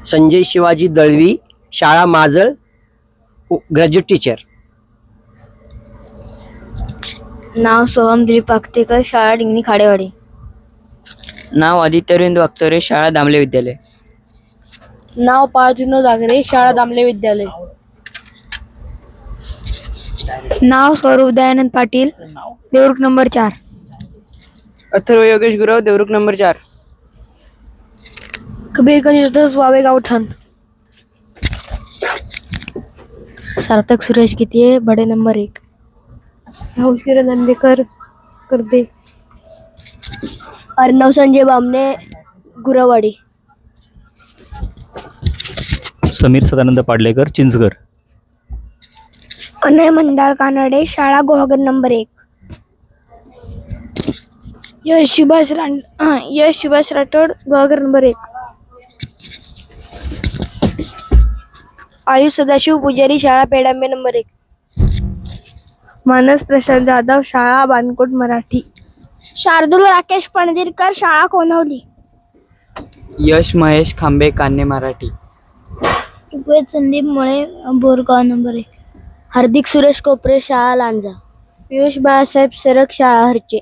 संजय शिवाजी दळवी, शाळा Majal, graduate teacher. नाव सोहम दिलीप आगतेकर, शाळा डिंगणी खाडेवाडी. नाव आदित्य अरविंद वागचौरे, शाळा दामले विद्यालय. नाव पार्थिव जागरे, शाळा दामले विद्यालय. नाव स्वरूप दयानंद पाटील, देवरुख नंबर 4. अथर्व योगेश गुरव, देवरुख नंबर 4. कबीर कंजूस वावे गावठाण. सार्थक सुरेश कितिये, बडे नंबर 1. राहुल किरण अंबेकर, कर्दे. अर्णव संजय बामणे, गुरवाडी. समीर सदानंद पाडलेकर, चिंचघर. अनय मंदार कानडे, शाळा गुहागर नंबर 1. यश सुभाष राठोड, गुहागर नंबर 1. आयुष सदाशिव पुजारी, शाळा पेडांबे नंबर 1. मानस प्रशांत जाधव, शाळा बानकोट मराठी. शार्दूल राकेश पणदिरकर, शाळा कोणवली. यश महेश खांबे, कान्हे मराठी. ऋग्वेद संदीप मुळे, बोरगाव नंबर 1. हार्दिक सुरेश कोपरे, शाळा लांजा. पियुष बाळासाहेब सरक, शाळा हरचे.